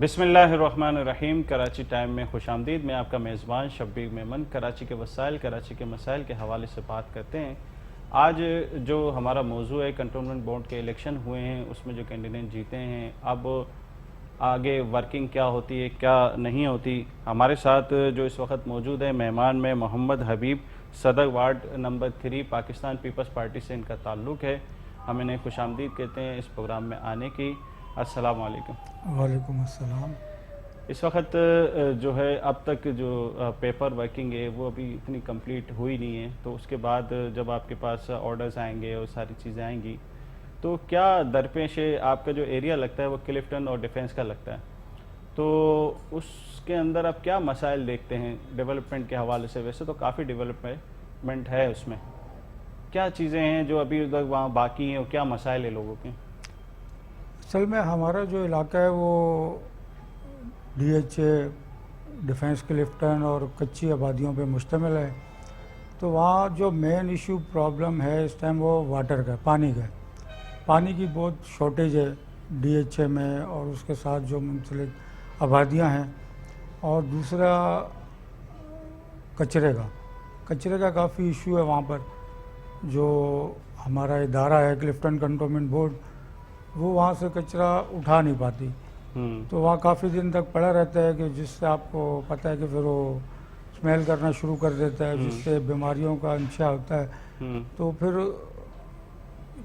बिस्मिल्लाहिर्रहमानिर्रहीम। कराची टाइम में खुशामदीद। मैं आपका मेज़बान शब्बीर मेमन कराची के वसाइल, कराची के मसाइल के हवाले से बात करते हैं। आज जो हमारा मौजू है, कंटोनमेंट बोर्ड के इलेक्शन हुए हैं, उसमें जो कैंडिडेट जीते हैं, अब आगे वर्किंग क्या होती है, क्या नहीं होती। हमारे साथ जो इस वक्त मौजूद है मेहमान में मोहम्मद हबीब, सदर वार्ड नंबर 3, पाकिस्तान पीपल्स पार्टी से इनका ताल्लुक़ है। हम इन्हें खुशामदीद कहते हैं इस प्रोग्राम में आने की। अस्सलाम वालेकुम। वालेकुम अस्सलाम। इस वक्त जो है अब तक जो पेपर वर्किंग है वो अभी इतनी कंप्लीट हुई नहीं है, तो उसके बाद जब आपके पास ऑर्डर्स आएंगे और सारी चीज़ें आएंगी तो क्या दरपेश है। आपका जो एरिया लगता है वो क्लिफ्टन और डिफेंस का लगता है, तो उसके अंदर आप क्या मसाइल देखते हैं डेवलपमेंट के हवाले से। वैसे तो काफ़ी डेवलपमेंट है, उसमें क्या चीज़ें हैं जो अभी तक वहाँ बाकी हैं और क्या मसाइल है लोगों के। असल में हमारा जो इलाका है वो डीएचए, डिफेंस क्लिफ्टन और कच्ची आबादियों पे मुश्तमिल है। तो वहाँ जो मेन इशू प्रॉब्लम है इस टाइम वो वाटर का, पानी का। पानी की बहुत शॉर्टेज है डीएचए में और उसके साथ जो मुंसलिक आबादियाँ हैं। और दूसरा कचरे का काफ़ी इशू है वहाँ पर। जो हमारा इदारा है क्लिफ्टन कंटोनमेंट बोर्ड, वो वहाँ से कचरा उठा नहीं पाती, तो वहाँ काफ़ी दिन तक पड़ा रहता है कि जिससे आपको पता है कि फिर वो स्मेल करना शुरू कर देता है, जिससे बीमारियों का अंशा होता है। तो फिर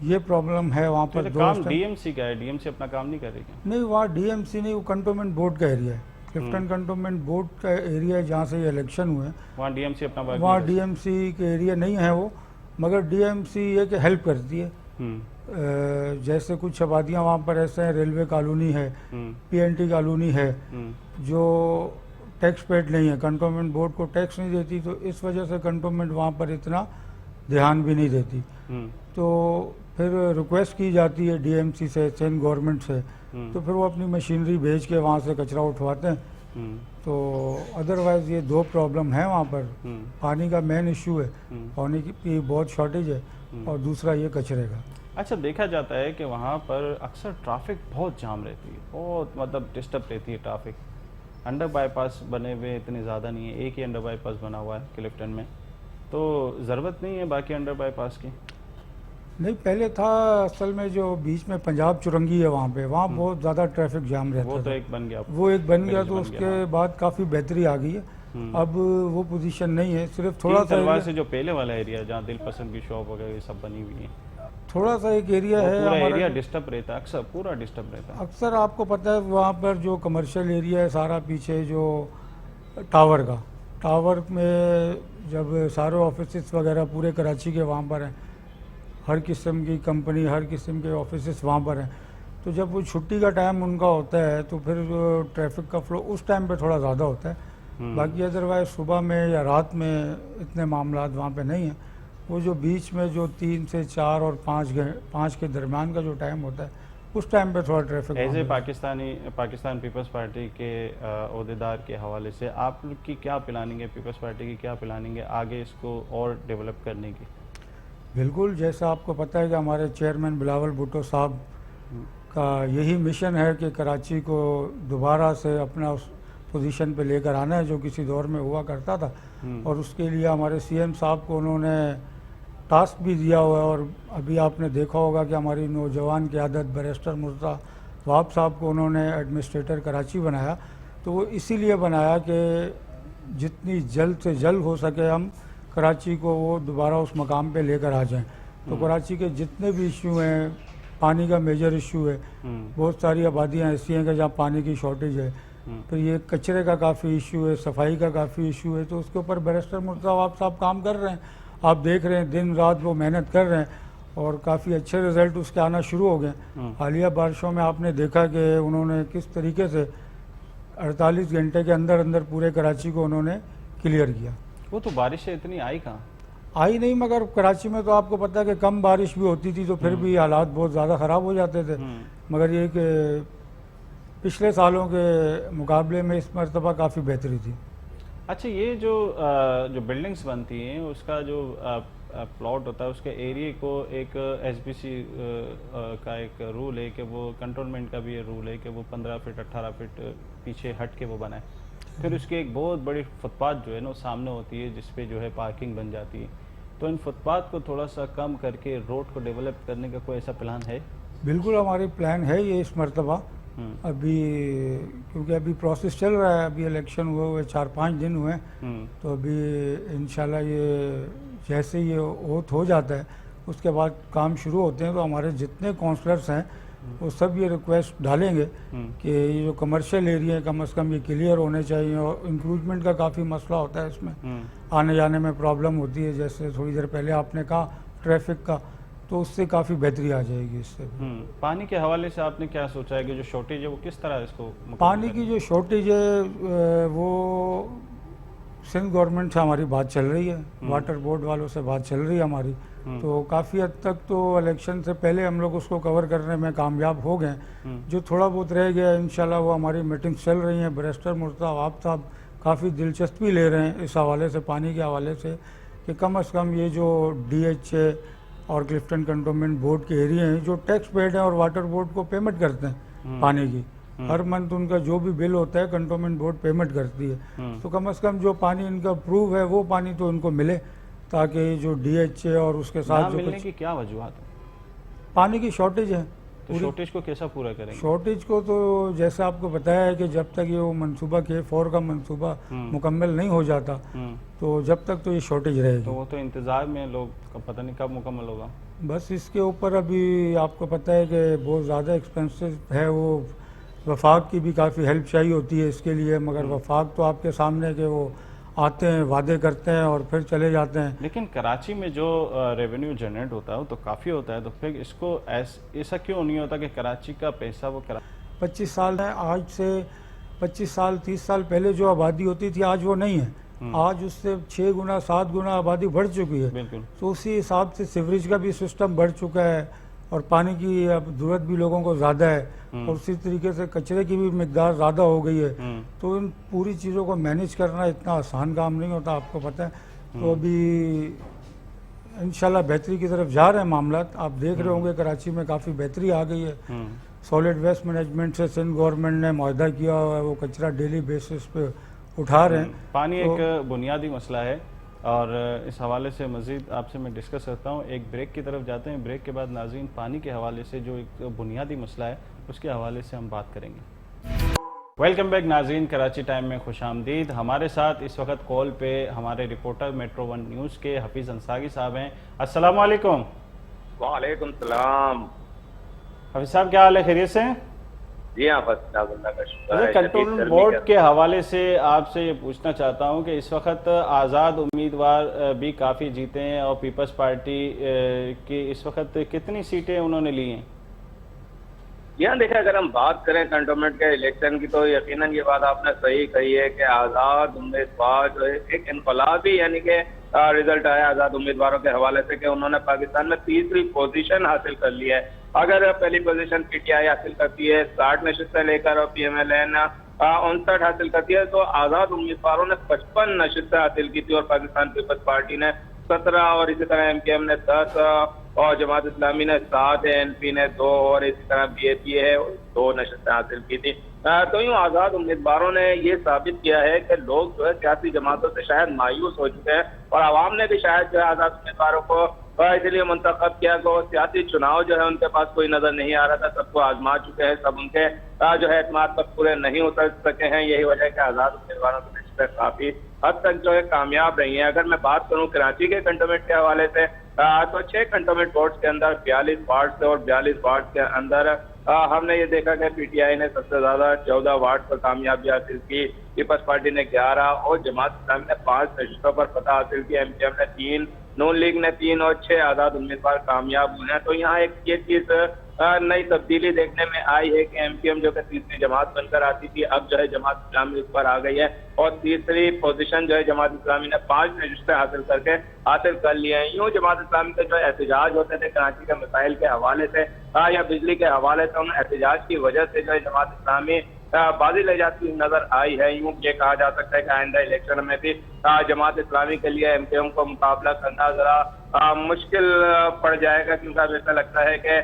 ये प्रॉब्लम है वहाँ पर। तो काम डीएमसी का है, डीएमसी अपना काम नहीं करेगी? नहीं, वहाँ डीएमसी नहीं, वो कंटोनमेंट बोर्ड का एरिया है। क्लिफ्टन कंटोनमेंट बोर्ड का एरिया है जहाँ से ये इलेक्शन हुए, वहाँ डीएमसी अपना वर्क, वहाँ डीएमसी के एरिया नहीं है वो, मगर डीएमसी ये कि हेल्प करती है। जैसे कुछ आबादियाँ वहाँ पर ऐसे हैं, रेलवे कॉलोनी है, पीएनटी कॉलोनी है, जो टैक्स पेड नहीं है, कंटोनमेंट बोर्ड को टैक्स नहीं देती, तो इस वजह से कंटोनमेंट वहाँ पर इतना ध्यान भी नहीं देती। तो फिर रिक्वेस्ट की जाती है डीएमसी से, सेंट्रल गवर्नमेंट से, तो फिर वो अपनी मशीनरी भेज के वहाँ से कचरा उठवाते हैं। तो अदरवाइज़ ये दो प्रॉब्लम है वहाँ पर। पानी का मेन इशू है, पानी की बहुत शॉर्टेज है, और दूसरा ये कचरे का। अच्छा, देखा जाता है कि वहाँ पर अक्सर ट्रैफिक बहुत जाम रहती है, बहुत मतलब डिस्टर्ब रहती है ट्रैफिक। अंडर बाईपास बने हुए इतने ज़्यादा नहीं है, एक ही अंडर बाईपास बना हुआ है क्लिफ्टन में, तो ज़रूरत नहीं है बाकी अंडर बाईपास की। नहीं, पहले था असल में, जो बीच में पंजाब चुरंगी है वहाँ पे, वहाँ बहुत ज़्यादा ट्रैफिक जाम रहता वो था। तो एक बन गया, वो एक बन गया, तो उसके बाद काफ़ी बेहतरी आ गई है। अब वो पोजीशन नहीं है, सिर्फ थोड़ा सा से जो पहले वाला एरिया जहाँ दिल पसंद की शॉप वगैरह ये सब बनी हुई है, थोड़ा सा एक एरिया है, पूरा एरिया डिस्टर्ब रहता है, अक्सर पूरा डिस्टर्ब रहता है। अक्सर आपको पता है वहाँ पर जो कमर्शियल एरिया है सारा, पीछे जो टावर में जब सारे ऑफिस वगैरह पूरे कराची के वहाँ पर हैं, हर किस्म की कंपनी, हर किस्म के ऑफिस वहाँ पर हैं, तो जब वो छुट्टी का टाइम उनका होता है तो फिर जो ट्रैफिक का फ्लो उस टाइम पे थोड़ा ज़्यादा होता है। बाकी अदरवाइज सुबह में या रात में इतने मामलात वहाँ पे नहीं हैं। वो जो बीच में जो 3 से 4 और 5 के दरमियान का जो टाइम होता है, उस टाइम पे थोड़ा traffic. As a Pakistan People's Party के अहदेदार के हवाले से आप की क्या प्लानिंग है, पीपल्स पार्टी की क्या प्लानिंग है आगे इसको और डेवलप करने की? बिल्कुल, जैसा आपको पता है कि हमारे चेयरमैन बिलावल भुट्टो साहब का यही मिशन है कि कराची को दोबारा से अपना उस पोजीशन पे लेकर आना है जो किसी दौर में हुआ करता था। और उसके लिए हमारे सीएम साहब को उन्होंने टास्क भी दिया हुआ है। और अभी आपने देखा होगा कि हमारी नौजवान क़यादत बैरिस्टर मुर्तज़ा वहाब साहब को उन्होंने एडमिनिस्ट्रेटर कराची बनाया। तो वो इसीलिए बनाया कि जितनी जल्द से जल्द हो सके हम कराची को वो दोबारा उस मकाम पे लेकर आ जाएं। तो कराची के जितने भी इशू हैं, पानी का मेजर इशू है, बहुत सारी आबादियाँ ऐसी हैं कि जहाँ पानी की शॉर्टेज है, फिर ये कचरे का काफ़ी इशू है, सफाई का काफ़ी इशू है, तो उसके ऊपर बैरिस्टर मुर्तज़ा वहाब साहब काम कर रहे हैं। आप देख रहे हैं दिन रात वो मेहनत कर रहे हैं और काफ़ी अच्छे रिज़ल्ट उसके आना शुरू हो गए। हालिया बारिशों में आपने देखा कि उन्होंने किस तरीके से 48 घंटे के अंदर अंदर पूरे कराची को उन्होंने क्लियर किया। वो तो बारिशें इतनी आई कहाँ? आई नहीं, मगर कराची में तो आपको पता है कि कम बारिश भी होती थी तो फिर भी हालात बहुत ज़्यादा ख़राब हो जाते थे। मगर ये कि पिछले सालों के मुकाबले में इस मरतबा काफ़ी बेहतरी थी। अच्छा, ये जो बिल्डिंग्स बनती हैं उसका जो प्लॉट होता है उसके एरिया को एक एसबीसी का एक रूल है कि वो कंटोनमेंट का भी ये रूल है कि वो 15 फीट 18 फीट पीछे हट के वो बनाए। फिर उसकी एक बहुत बड़ी फुटपाथ जो है ना सामने होती है जिस पे जो है पार्किंग बन जाती है। तो इन फुटपाथ को थोड़ा सा कम करके रोड को डेवलप करने का कोई ऐसा प्लान है? बिल्कुल हमारी प्लान है ये इस मरतबा। अभी क्योंकि अभी प्रोसेस चल रहा है, अभी इलेक्शन हुए 4-5 दिन हुए हैं, तो अभी इंशाल्लाह ये जैसे ये ओथ हो जाता है उसके बाद काम शुरू होते हैं, तो हमारे जितने काउंसलर्स हैं वो सब ये रिक्वेस्ट डालेंगे कि ये जो कमर्शियल एरिया है कम से कम ये क्लियर होने चाहिए। और इंक्रूजमेंट का काफ़ी मसला होता है इसमें, आने जाने में प्रॉब्लम होती है, जैसे थोड़ी देर पहले आपने कहा ट्रैफिक का, तो उससे काफ़ी बेहतरी आ जाएगी इससे। पानी के हवाले से आपने क्या सोचा है कि जो शॉर्टेज है वो किस तरह इसको पानी की जो शॉर्टेज है वो सिंध गवर्नमेंट से हमारी बात चल रही है, वाटर बोर्ड वालों से बात चल रही है हमारी, तो काफ़ी हद तक तो इलेक्शन से पहले हम लोग उसको कवर करने में कामयाब हो गए। जो थोड़ा बहुत रह गया इंशाल्लाह वो हमारी मीटिंग्स चल रही हैं। बैरिस्टर मुर्तज़ा साहब काफ़ी दिलचस्पी ले रहे हैं इस हवाले से, पानी के हवाले से, कि कम से कम ये जो DHA और क्लिफ्टन कंटोनमेंट बोर्ड के एरिया हैं जो टैक्स पेड हैं और वाटर बोर्ड को पेमेंट करते हैं पानी की, हर मंथ उनका जो भी बिल होता है कंटोनमेंट बोर्ड पेमेंट करती है, तो कम से कम जो पानी इनका अप्रूव है वो पानी तो इनको मिले, ताकि जो DHA और उसके साथ जो मिलने की क्या वजूहत है? पानी की शॉर्टेज है। तो शॉर्टेज को कैसा पूरा करेंगे? शॉर्टेज को तो जैसे आपको बताया है कि जब तक ये वो मनसूबा K4 का मनसूबा मुकम्मल नहीं हो जाता तो जब तक तो ये शॉर्टेज रहेगी। तो वो तो इंतज़ार में लोग, पता नहीं कब मुकम्मल होगा। बस इसके ऊपर अभी आपको पता है कि बहुत ज़्यादा एक्सपेंसिव है, वो वफाक की भी काफ़ी हेल्प चाहिए होती है इसके लिए, मगर वफाक तो आपके सामने के वो आते हैं, वादे करते हैं और फिर चले जाते हैं। लेकिन कराची में जो रेवेन्यू जनरेट होता है वो तो काफ़ी होता है, तो फिर इसको ऐसा क्यों नहीं होता कि कराची का पैसा वो 25 साल है, आज से 25 साल 30 साल पहले जो आबादी होती थी आज वो नहीं है, आज उससे 6 गुना 7 गुना आबादी बढ़ चुकी है। बिल्कुल। तो उसी हिसाब से सीवरेज का भी सिस्टम बढ़ चुका है और पानी की अब ज़रूरत भी लोगों को ज़्यादा है और उसी तरीके से कचरे की भी मिकदार ज़्यादा हो गई है। तो इन पूरी चीज़ों को मैनेज करना इतना आसान काम नहीं होता, आपको पता है। तो अभी इंशाल्लाह बेहतरी की तरफ जा रहे हैं मामला। आप देख रहे होंगे कराची में काफ़ी बेहतरी आ गई है। सॉलिड वेस्ट मैनेजमेंट से सिंध गवर्नमेंट ने मुआहदा किया हुआ है, वो कचरा डेली बेसिस पे उठा रहे हैं। पानी तो एक बुनियादी मसला है और इस हवाले से मज़ीद आपसे मैं डिस्कस करता हूँ। एक ब्रेक की तरफ जाते हैं, ब्रेक के बाद नाज़रीन पानी के हवाले से जो एक बुनियादी मसला है उसके हवाले से हम बात करेंगे। वेलकम बैक नाज़रीन, कराची टाइम में खुशामदीद। हमारे साथ इस वक्त कॉल पे हमारे रिपोर्टर मेट्रो 1 न्यूज़ के हफीज़ अंसारी साहब हैं। अस्सलाम वालेकुम। वालेकुम सलाम। हफीज़ साहब क्या हाल है, खैरियत से? जी हाँ, बस अल्लाह का शुक्र है। कंटोनमेंट बोर्ड के हवाले से आपसे ये पूछना चाहता हूँ कि इस वक्त आज़ाद उम्मीदवार भी काफ़ी जीते हैं और पीपल्स पार्टी की इस वक्त कितनी सीटें उन्होंने ली हैं? यहाँ देखा, अगर हम बात करें कंटोनमेंट के इलेक्शन की तो यकीनन ये बात आपने सही कही है कि आज़ाद उम्मीदवार जो है एक इनकलाबी यानी कि रिजल्ट आया आज़ाद उम्मीदवारों के हवाले से कि उन्होंने पाकिस्तान में तीसरी पोजीशन हासिल कर ली है। अगर पहली पोजीशन PTI हासिल करती है 60 नशिस्तें लेकर और PMLN 59 हासिल करती है, तो आज़ाद उम्मीदवारों ने 55 नशिस्तें हासिल की थी और पाकिस्तान पीपल्स पार्टी ने 17 और इसी तरह MKM ने 10 और जमात इस्लामी ने 7 है, NP ने 2 और इसी तरह BAP है 2 नशिस्तें हासिल की थी। तो यूँ आज़ाद उम्मीदवारों ने ये साबित किया है कि लोग जो है सियासी जमातों से शायद मायूस हो चुके हैं और आवाम ने भी शायद जो है आज़ाद उम्मीदवारों को इसलिए मुंतखब किया कि वो सियासी चुनाव जो है उनके पास कोई नजर नहीं आ रहा था, सबको आजमा चुके हैं, सब उनके जो है एतमाद पर पूरे नहीं उतर सके हैं। यही वजह है कि आज़ाद उम्मीदवारों की लिस्ट काफी हद तक जो है कामयाब रही है। अगर मैं बात करूँ कराची के कंटोनमेंट के हवाले से तो 6 कंटोनमेंट बोर्ड के अंदर 42 वार्ड से और 42 वार्ड के अंदर हमने ये देखा कि PTI ने सबसे ज्यादा 14 वार्ड पर कामयाबी हासिल की, पीपल्स पार्टी ने 11 और जमात इस्लामी ने 5 नशिस्तों पर फतह हासिल की, MKM ने 3, नून लीग ने 3 और 6 आज़ाद उम्मीदवार कामयाब हुए हैं। तो यहाँ एक ये चीज नई तब्दीली देखने में आई है कि एमपीएम जो कि तीसरी जमात बनकर आती थी, अब जो है जमात इस्लामी उस पर आ गई है और तीसरी पोजीशन जो है जमात इस्लामी ने 5 रजिस्टर हासिल कर लिए हैं। यूं जमात इस्लामी के जो एहतजाज होते थे कराची के मसाइल के हवाले से या बिजली के हवाले से, उन एहतजाज की वजह से जो है जमात इस्लामी बाजी ले जाती हुई नजर आई है। यूं ये कहा जा सकता है कि आइंदा इलेक्शन में भी जमात इस्लामी के लिए एमपीएम को मुकाबला करना जरा मुश्किल पड़ जाएगा, क्योंकि अब ऐसा लगता है कि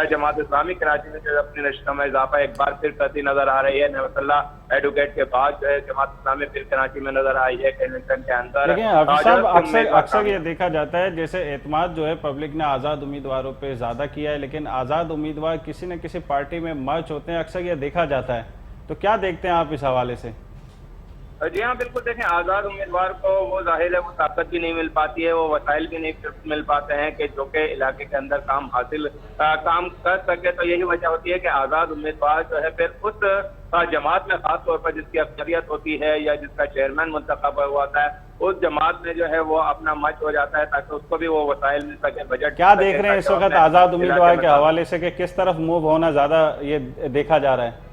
जमात इस्लामी कराची में जो अपनी नशस्तों में इजाफा एक बार फिर करती नजर आ रही है। नवतल्ला एडवोकेट के बाद जो है जमात इस्लामी फिर कराची में नजर आई है इलेक्शन के अंदर। लेकिन हाफिज साहब अक्सर ये देखा जाता है जैसे एतमाद जो है पब्लिक ने आज़ाद उम्मीदवारों पे ज़्यादा किया है, लेकिन आज़ाद उम्मीदवार किसी न किसी पार्टी में मर्ज होते हैं, अक्सर ये देखा जाता है। तो क्या देखते हैं आप इस हवाले से? जी हाँ, बिल्कुल देखें, आज़ाद उम्मीदवार को वो जाहिर है वो ताकत भी नहीं मिल पाती है, वो वसाइल भी नहीं मिल पाते हैं कि जो कि इलाके के अंदर काम कर सके। तो यही वजह होती है कि आज़ाद उम्मीदवार जो है फिर उस जमात में खास तौर पर जिसकी अक्सरियत होती है या जिसका चेयरमैन मुंतखब हुआ होता है, उस जमात में जो है वो अपना मच हो जाता है ताकि उसको भी वो वसाइल मिल सके, बजट। क्या देख रहे हैं इस वक्त आज़ाद उम्मीदवार के हवाले से कि किस तरफ मूव होना ज्यादा ये देखा जा रहा है?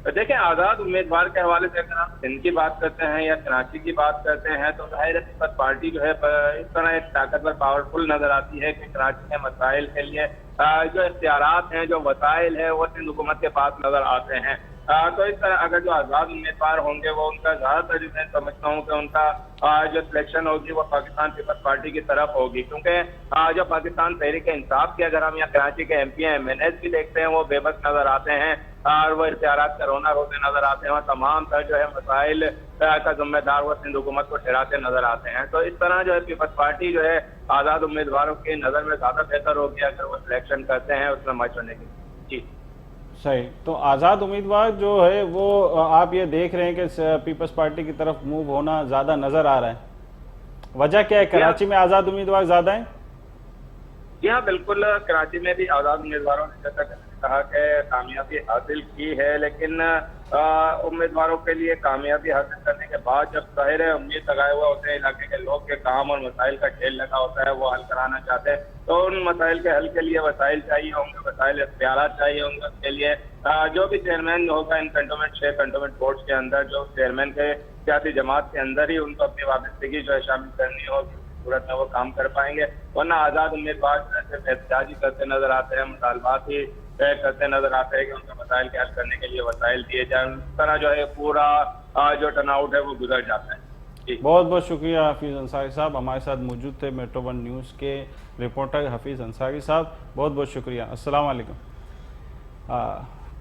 देखें, आज़ाद उम्मीदवार के हवाले से अगर हम सिंध की बात करते हैं या कराची की बात करते हैं तो जाहिर है पीपल्स पार्टी जो है इस तरह एक ताकतवर पावरफुल नजर आती है कि कराची के मसाइल के लिए जो इख्तियारात हैं, जो वसाइल है, वो सिंध हुकूमत के पास नजर आते हैं। तो इस तरह अगर जो आज़ाद उम्मीदवार होंगे वो उनका ज्यादातर जो मैं समझता हूँ कि उनका जो सिलेक्शन होगी वो पाकिस्तान पीपल्स पार्टी की तरफ होगी, क्योंकि जो पाकिस्तान तहरीक इंसाफ की अगर हम यहाँ कराची के एमपी एमएनएस भी देखते हैं वो बेबस नजर आते हैं और वो इख्तियारात का रौनक होते नजर आते हैं और तमाम तर जो है मसाइल का जिम्मेदार वो सिंध हुकूमत को ठहराते नजर आते हैं। तो इस तरह जो है पीपल्स पार्टी जो है आज़ाद उम्मीदवारों की नज़र में ज्यादा बेहतर होगी अगर वो सिलेक्शन करते हैं उसमें मच होने की। जी सही। तो आज़ाद उम्मीदवार जो है वो आप ये देख रहे हैं कि पीपल्स पार्टी की तरफ मूव होना ज्यादा नजर आ रहा है, वजह क्या है? कराची में आज़ाद उम्मीदवार ज्यादा है? जी हाँ, बिल्कुल, कराची में भी आज़ाद उम्मीदवारों ने जैसा कहा कि कामयाबी हासिल की है, लेकिन उम्मीदवारों के लिए कामयाबी हासिल करने के बाद जब जाहिर है उम्मीद लगाए हुए होते हैं, इलाके के लोग के काम और मसाइल का ढेर लगा होता है, वो हल कराना चाहते हैं, तो उन मसाइल के हल के लिए वसाइल चाहिए होंगे, वसाइल इख्तियार चाहिए होंगे। उसके लिए जो भी चेयरमैन होगा इन कंटोनमेंट 6 कंटोनमेंट बोर्ड के अंदर, जो चेयरमैन के सियासी जमात के अंदर ही उनको अपनी वाबस्तगी जो है शामिल करनी होगी, सूरत में वो काम कर पाएंगे। वरना आज़ाद उम्मीदवार सिर्फ एहतजाज ही करते नजर आते हैं, मुतालबात ही करते नजर आते हैं कि उनके मसाइल के हल करने के लिए वसाइल दिए जाए, उस तरह जो है पूरा जो टर्नआउट है वो गुजर जाता है। जी बहुत बहुत शुक्रिया हफीज़ अंसारी साहब, हमारे साथ मौजूद थे मेट्रो 1 न्यूज़ के रिपोर्टर हफीज़ अंसारी साहब, बहुत बहुत शुक्रिया। अस्सलाम वालेकुम।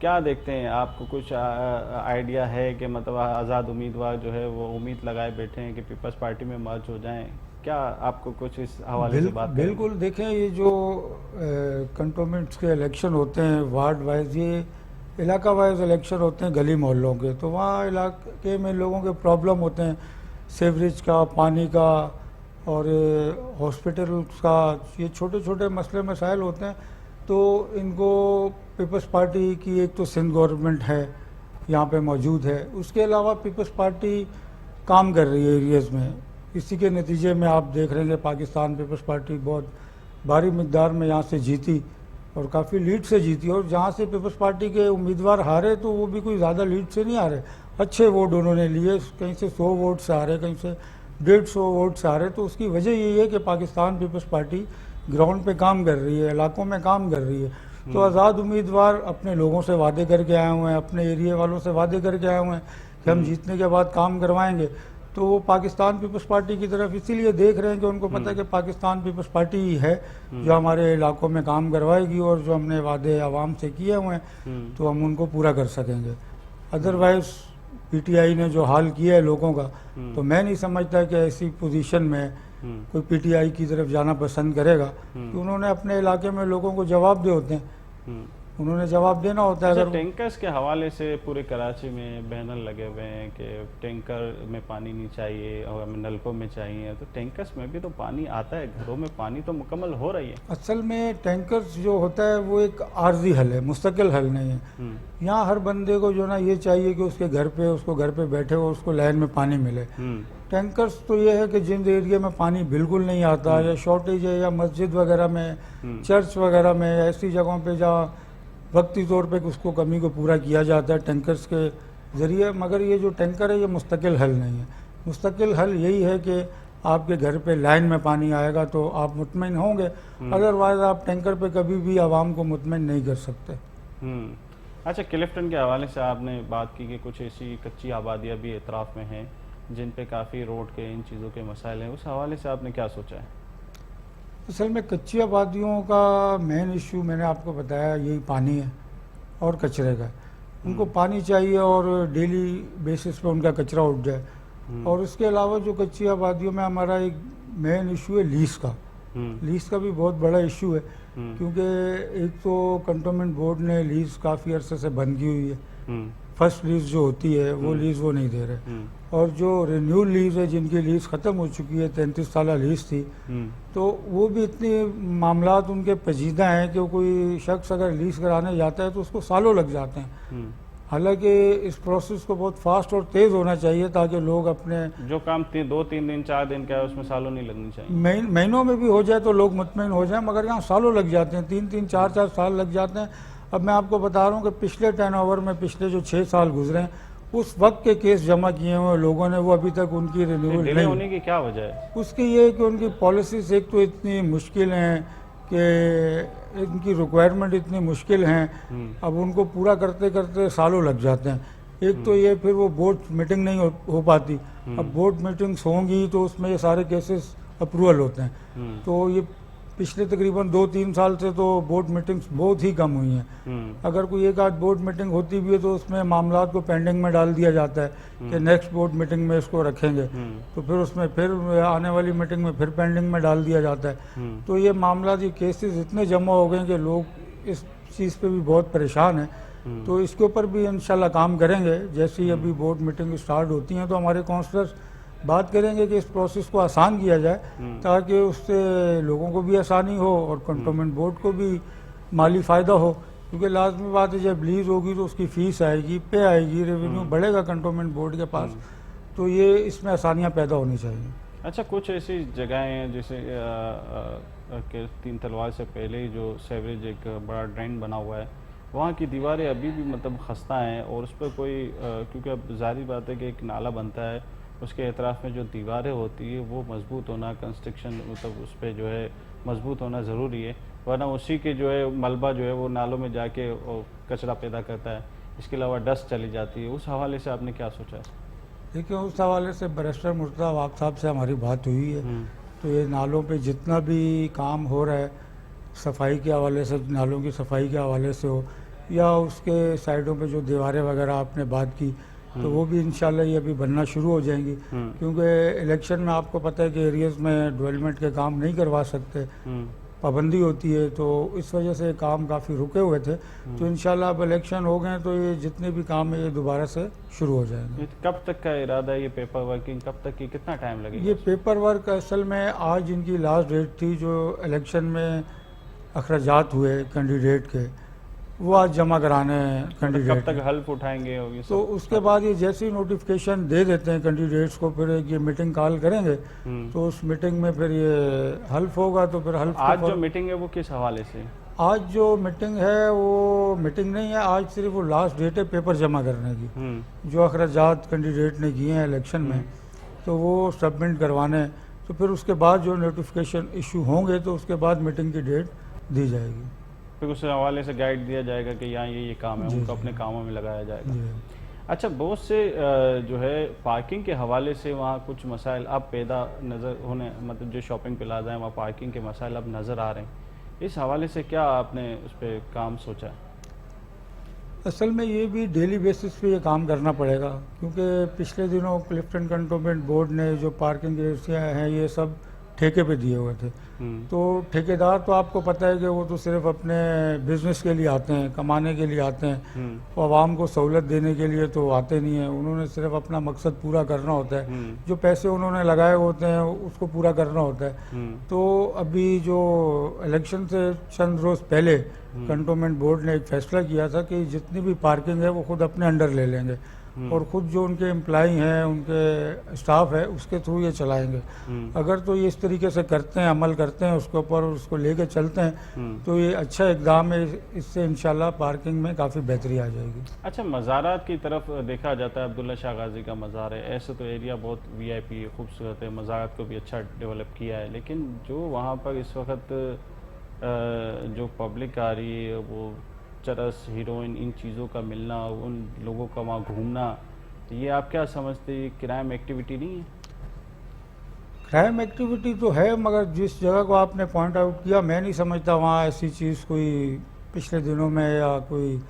क्या देखते हैं, आपको कुछ आइडिया है कि मतलब आज़ाद उम्मीदवार जो है वो उम्मीद लगाए बैठे हैं कि पीपल्स पार्टी में मर्ज हो जाएं? क्या आपको कुछ इस हवाले से बात बिल्कुल देखें, ये जो कंटोनमेंट्स के इलेक्शन होते हैं वार्ड वाइज, ये इलाका वाइज इलेक्शन होते हैं गली मोहल्लों के, तो वहाँ इलाके में लोगों के प्रॉब्लम होते हैं, सीवरेज का, पानी का और हॉस्पिटल्स का, ये छोटे छोटे मसले मसाइल होते हैं। तो इनको पीपल्स पार्टी की एक तो सिंध गवर्नमेंट है यहाँ पे मौजूद है, उसके अलावा पीपल्स पार्टी काम कर रही है एरियाज़ में। इसी के नतीजे में आप देख रहे हैं कि पाकिस्तान पीपल्स पार्टी बहुत भारी मिकदार में यहाँ से जीती और काफ़ी लीड से जीती, और जहाँ से पीपल्स पार्टी के उम्मीदवार हारे तो वो भी कोई ज़्यादा लीड से नहीं हारे, अच्छे वोट उन्होंने लिए, कहीं से 100 वोट से हारे, कहीं से 150 वोट से हारे। तो उसकी वजह यही है कि पाकिस्तान पीपल्स पार्टी ग्राउंड पे काम कर रही है, इलाकों में काम कर रही है। तो आज़ाद उम्मीदवार अपने लोगों से वादे करके आए हुए हैं, अपने एरिया वालों से वादे करके आए हुए हैं कि हम जीतने के बाद काम करवाएंगे। तो वो पाकिस्तान पीपल्स पार्टी की तरफ इसीलिए देख रहे हैं कि उनको पता है कि पाकिस्तान पीपल्स पार्टी ही है जो हमारे इलाकों में काम करवाएगी और जो हमने वादे आवाम से किए हुए हैं तो हम उनको पूरा कर सकेंगे। अदरवाइज पीटीआई ने जो हाल किया है लोगों का, तो मैं नहीं समझता कि ऐसी पोजीशन में कोई पीटीआई की तरफ जाना पसंद करेगा, कि उन्होंने अपने इलाके में लोगों को जवाब दे होते हैं उन्होंने जवाब देना होता है। अच्छा, अगर टैंकर्स के हवाले से पूरे कराची में बैनर लगे हुए हैं कि टैंकर में पानी नहीं चाहिए और हमें नलकों में चाहिए, तो टैंकर्स में भी तो पानी आता है, घरों में पानी तो मुकम्मल हो रही है। असल में टैंकर्स जो होता है वो एक आर्जी हल है, मुस्तकिल हल नहीं है। यहाँ हर बंदे को जो ना ये चाहिए कि उसके घर पे, उसको घर पे बैठे हो, उसको लाइन में पानी मिले। टैंकर्स तो ये है कि जिन एरिया में पानी बिल्कुल नहीं आता या शॉर्टेज है, या मस्जिद वगैरह में, चर्च वगैरह में, ऐसी जगहों पे जहाँ वक्ती तौर पे उसको कमी को पूरा किया जाता है टैंकर्स के ज़रिए। मगर ये जो टैंकर है ये मुस्तकिल हल नहीं है। मुस्तकिल हल यही है कि आपके घर पे लाइन में पानी आएगा तो आप मुतमिन होंगे, अदरवाइज़ आप टैंकर पे कभी भी आवाम को मुतमिन नहीं कर सकते। अच्छा, क्लिफ्टन के हवाले से आपने बात की कि कुछ ऐसी कच्ची आबादियाँ भी एतराफ़ में हैं जिन पे काफ़ी रोड के इन चीज़ों के मसाइल हैं, उस हवाले से आपने क्या सोचा है? असल में कच्ची आबादियों का मेन इशू मैंने आपको बताया यही पानी है और कचरे का। उनको पानी चाहिए और डेली बेसिस पे उनका कचरा उठ जाए। और इसके अलावा जो कच्ची आबादियों में हमारा एक मेन इशू है लीज का। लीज का भी बहुत बड़ा इशू है, क्योंकि एक तो कंटोनमेंट बोर्ड ने लीज काफ़ी अरसे से बंद की हुई है। फर्स्ट लीज जो होती है वो लीज वो नहीं दे रहे, और जो रिन्यू लीज है जिनकी लीज ख़त्म हो चुकी है, 33 साल लीज थी, तो वो भी इतनी मामलात उनके पेचीदा हैं कि कोई शख्स अगर लीज कराने जाता है तो उसको सालों लग जाते हैं। हालांकि इस प्रोसेस को बहुत फास्ट और तेज़ होना चाहिए ताकि लोग अपने जो काम 2-3 दिन 4 दिन का है उसमें सालों नहीं लगनी चाहिए। महीनों में भी हो जाए तो लोग मुतमिन हो जाएं, मगर यहाँ सालों लग जाते हैं, 3-3 4-4 साल लग जाते हैं। अब मैं आपको बता रहा हूँ कि पिछले टर्नओवर में पिछले जो 6 साल गुजरे हैं उस वक्त के केस जमा किए हुए लोगों ने, वो अभी तक उनकी रिन्यूअल डिले होने की क्या वजह है? उसकी ये है कि उनकी पॉलिसीज एक तो इतनी मुश्किल हैं कि इनकी रिक्वायरमेंट इतनी मुश्किल हैं, अब उनको पूरा करते करते सालों लग जाते हैं। एक तो ये, फिर वो बोर्ड मीटिंग नहीं हो पाती। अब बोर्ड मीटिंग्स होंगी तो उसमें ये सारे केसेस अप्रूवल होते हैं। तो ये पिछले तकरीबन 2-3 साल से तो बोर्ड मीटिंग्स बहुत ही कम हुई हैं। अगर कोई एक आध बोर्ड मीटिंग होती भी है तो उसमें मामलात को पेंडिंग में डाल दिया जाता है कि नेक्स्ट बोर्ड मीटिंग में इसको रखेंगे, तो फिर उसमें फिर आने वाली मीटिंग में फिर पेंडिंग में डाल दिया जाता है। तो ये मामला, ये केसेस इतने जमा हो गए कि लोग इस चीज़ पे भी बहुत परेशान हैं। तो इसके ऊपर भी इंशाल्लाह काम करेंगे। जैसे ही अभी बोर्ड मीटिंग स्टार्ट होती हैं तो हमारे काउंसलर्स बात करेंगे कि इस प्रोसेस को आसान किया जाए ताकि उससे लोगों को भी आसानी हो और कंटोनमेंट बोर्ड को भी माली फ़ायदा हो। क्योंकि लाजमी बात है, जब लीज होगी तो उसकी फ़ीस आएगी, पे आएगी, रेवेन्यू बढ़ेगा कंटोनमेंट बोर्ड के पास, तो ये इसमें आसानियाँ पैदा होनी चाहिए। अच्छा, कुछ ऐसी जगहें हैं जैसे कि 3 तलवार से पहले ही जो सेवरेज एक बड़ा ड्रेन बना हुआ है, वहाँ की दीवारें अभी भी मतलब खस्ता हैं और उस पर कोई क्योंकि अब जाहिर बात है कि एक नाला बनता है, उसके एतराफ़ में जो दीवारें होती है वो मजबूत होना, कंस्ट्रक्शन मतलब उस पर जो है मजबूत होना ज़रूरी है, वरना उसी के जो है मलबा जो है वो नालों में जाके कचरा पैदा करता है। इसके अलावा डस्ट चली जाती है। उस हवाले से आपने क्या सोचा है? देखिए, उस हवाले से बैरिस्टर मुर्तज़ा वाक़ साहब से हमारी बात हुई है। तो ये नालों पे जितना भी काम हो रहा है, सफाई के हवाले से, नालों की सफाई के हवाले से हो या उसके साइडों पे जो दीवारें वगैरह आपने बात की, तो वो भी इंशाल्लाह ये अभी बनना शुरू हो जाएंगी। क्योंकि इलेक्शन में आपको पता है कि एरियाज़ में डेवलपमेंट के काम नहीं करवा सकते, पाबंदी होती है, तो इस वजह से काम काफ़ी रुके हुए थे। तो इंशाल्लाह अब इलेक्शन हो गए तो ये जितने भी काम है ये दोबारा से शुरू हो जाएंगे। कब तक का इरादा है ये पेपर वर्किंग, कब तक की, कितना टाइम लगेगा? ये पेपर वर्क असल में आज इनकी लास्ट डेट थी, जो इलेक्शन में अखराजात हुए कैंडिडेट के, वो आज जमा कराने हैं कैंडिडेट। कब तक हल्फ उठाएंगे? तो उसके बाद ये जैसे ही नोटिफिकेशन दे देते हैं कैंडिडेट्स को, फिर ये मीटिंग कॉल करेंगे, तो उस मीटिंग में फिर ये हल्फ होगा। तो फिर हल्फ आज जो मीटिंग है वो किस हवाले से? आज जो मीटिंग है वो मीटिंग नहीं है, आज सिर्फ वो लास्ट डेट है पेपर जमा करने की। जो अखराजात कैंडिडेट ने किए हैं इलेक्शन में, तो वो सबमिट करवाने। तो फिर उसके बाद जो नोटिफिकेशन इशू होंगे तो उसके बाद मीटिंग की डेट दी जाएगी। फिर उस हवाले से गाइड दिया जाएगा कि यहाँ ये काम है, उनको अपने कामों में लगाया जाएगा। अच्छा, बहुत से जो है पार्किंग के हवाले से वहाँ कुछ मसाइल अब पैदा नज़र होने, मतलब जो शॉपिंग प्लाजा है वहाँ पार्किंग के मसाइल अब नज़र आ रहे हैं। इस हवाले से क्या आपने उस पर काम सोचा है? असल में ये भी डेली बेसिस पे ये काम करना पड़ेगा, क्योंकि पिछले दिनों क्लिफ्टन कंटोनमेंट बोर्ड ने जो पार्किंग एरिया हैं ये सब ठेके पे दिए हुए थे। तो ठेकेदार तो आपको पता है कि वो तो सिर्फ अपने बिजनेस के लिए आते हैं, कमाने के लिए आते हैं, और आवाम को सहूलत देने के लिए तो आते नहीं हैं। उन्होंने सिर्फ अपना मकसद पूरा करना होता है, जो पैसे उन्होंने लगाए होते हैं उसको पूरा करना होता है। तो अभी जो इलेक्शन से चंद रोज़ पहले कंटोनमेंट बोर्ड ने एक फैसला किया था कि जितनी भी पार्किंग है वो खुद अपने अंडर ले लेंगे और खुद जो उनके एम्प्लॉई हैं, उनके स्टाफ है, उसके थ्रू ये चलाएंगे। अगर तो ये इस तरीके से करते हैं, अमल करते हैं उसके ऊपर और उसको लेके चलते हैं तो ये अच्छा इकदाम है। इससे इंशाल्लाह पार्किंग में काफ़ी बेहतरी आ जाएगी। अच्छा, मज़ारात की तरफ देखा जाता है, अब्दुल्ला शाह गाजी का मज़ार है, ऐसे तो एरिया बहुत VIP है, खूबसूरत है, मज़ारात को भी अच्छा डेवलप किया है, लेकिन जो वहाँ पर इस वक्त जो पब्लिक आ रही है, वो चरस, हीरोइन, इन चीज़ों का मिलना, उन लोगों का वहाँ घूमना, तो ये आप क्या समझते हैं, क्राइम एक्टिविटी नहीं है? क्राइम एक्टिविटी तो है, मगर जिस जगह को आपने पॉइंट आउट किया, मैं नहीं समझता वहाँ ऐसी चीज़ कोई पिछले दिनों में या कोई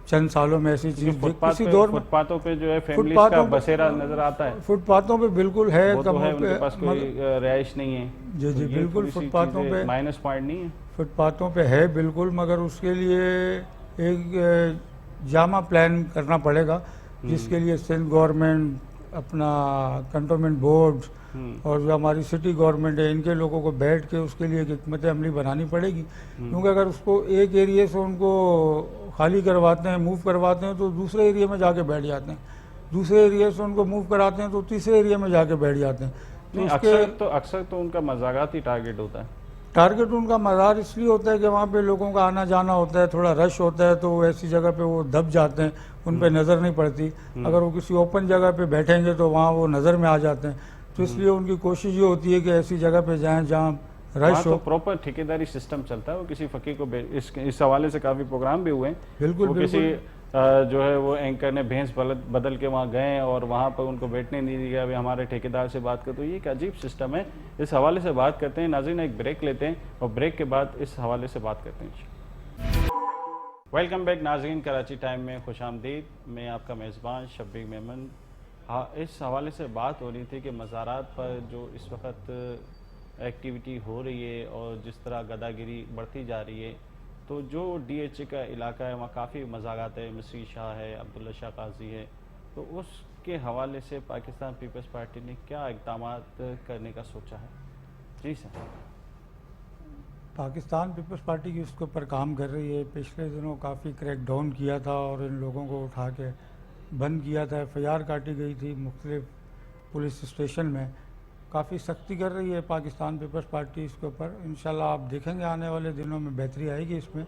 चंद सालों में ऐसी चीज़ किसी दौर में। फुटपाथों पे जो है फैमिलीज का बसेरा नजर आता है। फुटपाथों पे बिल्कुल है, वो तो है, उनके पास कोई रिहाइश नहीं है। जी जी, बिल्कुल फुटपाथों पे माइनस पॉइंट नहीं है। फुटपाथों पे है बिल्कुल, मगर उसके लिए एक जामा प्लान करना पड़ेगा, जिसके लिए सिंध गवर्नमेंट, अपना कंटोनमेंट बोर्ड और जो हमारी सिटी गवर्नमेंट है, इनके लोगों को बैठ के उसके लिए एक हिकमत अमली बनानी पड़ेगी। क्योंकि अगर उसको एक एरिया से उनको खाली करवाते हैं, मूव करवाते हैं, तो दूसरे एरिया में जाके बैठ जाते हैं, दूसरे एरिया से उनको मूव कराते हैं तो तीसरे एरिया में जाके बैठ जाते हैं। तो अक्सर तो उनका मज़ारात ही टारगेट होता है। टारगेट उनका मज़ार इसलिए होता है कि वहाँ पे लोगों का आना जाना होता है, थोड़ा रश होता है, तो ऐसी जगह पे वो दब जाते हैं, उन पे नज़र नहीं पड़ती। अगर वो किसी ओपन जगह पे बैठेंगे तो वहाँ वो नज़र में आ जाते हैं। तो इसलिए उनकी कोशिश ये होती है कि ऐसी जगह पे जाएं जहाँ रश हो। तो प्रॉपर ठेकेदारी सिस्टम चलता है। वो किसी फ़कीर को इस हवाले से काफ़ी प्रोग्राम भी हुए हैं। बिल्कुल किसी जो है वो एंकर ने भैंस बदल के वहाँ गए और वहाँ पर उनको बैठने नहीं दिया, अभी हमारे ठेकेदार से बात कर, तो ये एक अजीब सिस्टम है। इस हवाले से बात करते हैं। नाज़रीन, एक ब्रेक लेते हैं और ब्रेक के बाद इस हवाले से बात करते हैं। वेलकम बैक नाज़रीन, कराची टाइम में खुशामदीद। मैं आपका मेज़बान शब्बीर मेमन। हाँ, इस हवाले से बात हो रही थी कि मज़ारात पर जो इस वक्त एक्टिविटी हो रही है और जिस तरह गदागिरी बढ़ती जा रही है, तो जो DHA का इलाका है वहाँ काफ़ी मज़ारात है, मिस्री शाह है, अब्दुल्ला शाह गाजी है, तो उसके हवाले से पाकिस्तान पीपल्स पार्टी ने क्या इक़दाम करने का सोचा है? जी सर। पाकिस्तान पीपल्स पार्टी की उसके ऊपर काम कर रही है। पिछले दिनों काफ़ी क्रैकडाउन किया था और इन लोगों को उठा के बंद किया था, FIR काटी गई थी मुख्तलिफ पुलिस स्टेशन में। काफ़ी सख्ती कर रही है पाकिस्तान पीपल्स पार्टी इसके ऊपर। इंशाल्लाह आप देखेंगे आने वाले दिनों में बेहतरी आएगी इसमें।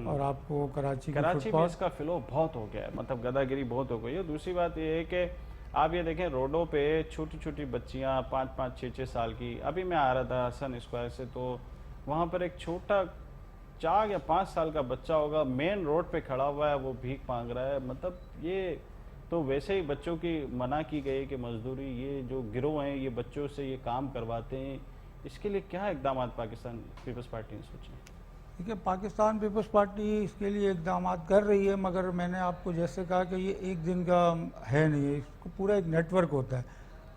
और आपको कराची में इसका फ्लो बहुत हो गया है, मतलब गदागिरी बहुत हो गई है। दूसरी बात ये है कि आप ये देखें, रोडों पे छोटी छोटी बच्चियाँ 5-5, 6-6 साल की, अभी मैं आ रहा था हसन स्क्वायर से, तो वहाँ पर एक छोटा 4 या 5 साल का बच्चा होगा, मेन रोड पे खड़ा हुआ है, वो भीख मांग रहा है। मतलब ये तो वैसे ही बच्चों की मना की गई कि मजदूरी, ये जो गिरोह हैं ये बच्चों से ये काम करवाते हैं। इसके लिए क्या इकदाम पाकिस्तान पीपल्स पार्टी ने सोचे? देखिए, पाकिस्तान पीपल्स पार्टी इसके लिए इकदाम कर रही है, मगर मैंने आपको जैसे कहा कि ये एक दिन का है नहीं है, इसको पूरा एक नेटवर्क होता है।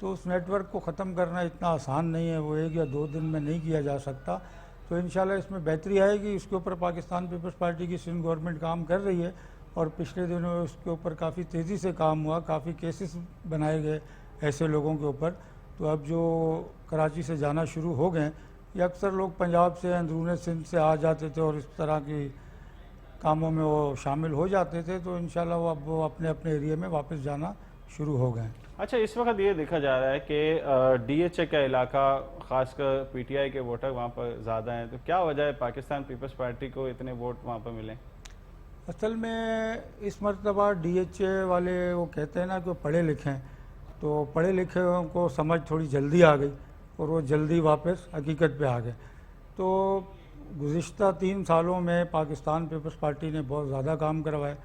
तो उस नेटवर्क को ख़त्म करना इतना आसान नहीं है, वो 1 या 2 दिन में नहीं किया जा सकता। तो इंशाल्लाह इसमें बेहतरी आएगी। इसके ऊपर पाकिस्तान पीपल्स पार्टी की सिंध गवर्नमेंट काम कर रही है और पिछले दिनों में उसके ऊपर काफ़ी तेज़ी से काम हुआ, काफ़ी केसेस बनाए गए ऐसे लोगों के ऊपर। तो अब जो कराची से जाना शुरू हो गए, ये अक्सर लोग पंजाब से, अंदरूनी सिंध से आ जाते थे और इस तरह की कामों में वो शामिल हो जाते थे। तो इंशाल्लाह वो अपने अपने एरिया में वापस जाना शुरू हो गए। अच्छा, इस वक्त ये देखा जा रहा है कि DHA का इलाका, ख़ासकर PTI के वोटर वहाँ पर ज़्यादा हैं, तो क्या वजह है पाकिस्तान पीपल्स पार्टी को इतने वोट वहाँ पर मिले? असल में इस मरतबा DHA वाले वो कहते हैं ना कि वो पढ़े लिखे हैं, तो पढ़े लिखे को समझ थोड़ी जल्दी आ गई और वो जल्दी वापस हकीकत पे आ गए। तो गुज़िश्ता 3 सालों में पाकिस्तान पीपल्स पार्टी ने बहुत ज़्यादा काम करवाए।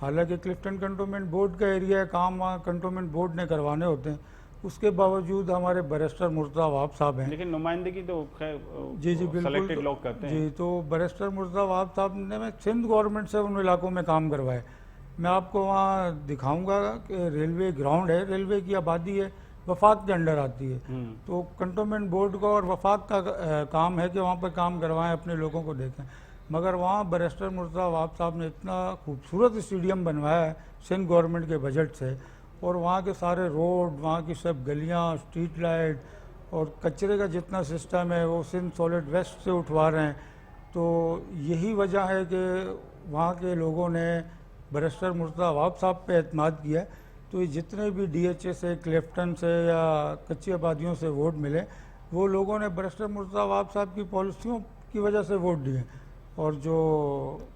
हालांकि क्लिफ्टन कंटोनमेंट बोर्ड का एरिया है, काम वहाँ कंटोनमेंट बोर्ड ने करवाने होते हैं, उसके बावजूद हमारे बैरिस्टर मुर्तज़ा वहाब साहब हैं। लेकिन नुमाइंदगी तो जी बिल्कुल सेलेक्टेड लोग करते हैं। जी, तो बैरिस्टर मुर्तज़ा वहाब साहब ने सिंध गवर्नमेंट से उन इलाकों में काम करवाए। मैं आपको वहाँ दिखाऊंगा कि रेलवे ग्राउंड है, रेलवे की आबादी है, वफाक के अंडर आती है। तो कंटोनमेंट बोर्ड का और वफाक का काम है कि वहाँ पर काम करवाएं, अपने लोगों को देखें। मगर वहाँ बैरिस्टर मुर्तज़ा अवाब साहब ने इतना खूबसूरत स्टेडियम बनवाया है सिंध गवर्नमेंट के बजट से, और वहाँ के सारे रोड, वहाँ की सब गलियाँ, स्ट्रीट लाइट और कचरे का जितना सिस्टम है वो सिंध सॉलिड वेस्ट से उठवा रहे हैं। तो यही वजह है कि वहाँ के लोगों ने बैरिस्टर मुर्तज़ा अवाब साहब पे एतमाद किया है। तो ये जितने भी DHA से, क्लिफ्टन से या कच्ची आबादियों से वोट मिले, वो लोगों ने बैरिस्टर मुर्तज़ा अवाब साहब की पॉलिसियों की वजह से वोट दिए। और जो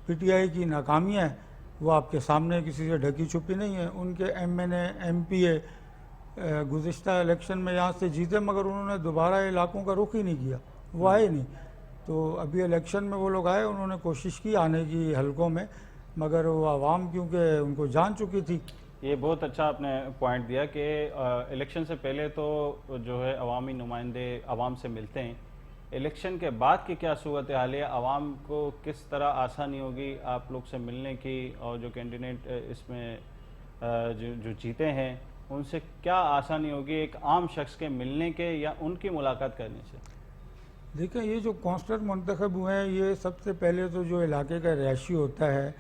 PTI की नाकामियाँ हैं वो आपके सामने, किसी से ढकी छुपी नहीं है। उनके MNA MPA गुज़िश्ता इलेक्शन में यहाँ से जीते, मगर उन्होंने दोबारा इलाकों का रुख ही नहीं किया, वो आए नहीं। तो अभी इलेक्शन में वो लोग आए, उन्होंने कोशिश की आने की हलकों में, मगर वो आवाम क्योंकि उनको जान चुकी थी। ये बहुत अच्छा आपने पॉइंट दिया कि इलेक्शन से पहले तो जो है अवामी नुमाइंदे आवाम से मिलते हैं, इलेक्शन के बाद की क्या सूरत हाल है, आवाम को किस तरह आसानी होगी आप लोग से मिलने की, और जो कैंडिडेट इसमें जो जीते हैं उनसे क्या आसानी होगी एक आम शख्स के मिलने के या उनकी मुलाकात करने से? देखिए, ये जो काउंसलर मुंतखब हुए हैं, ये सबसे पहले तो जो इलाके का रहायशी होता है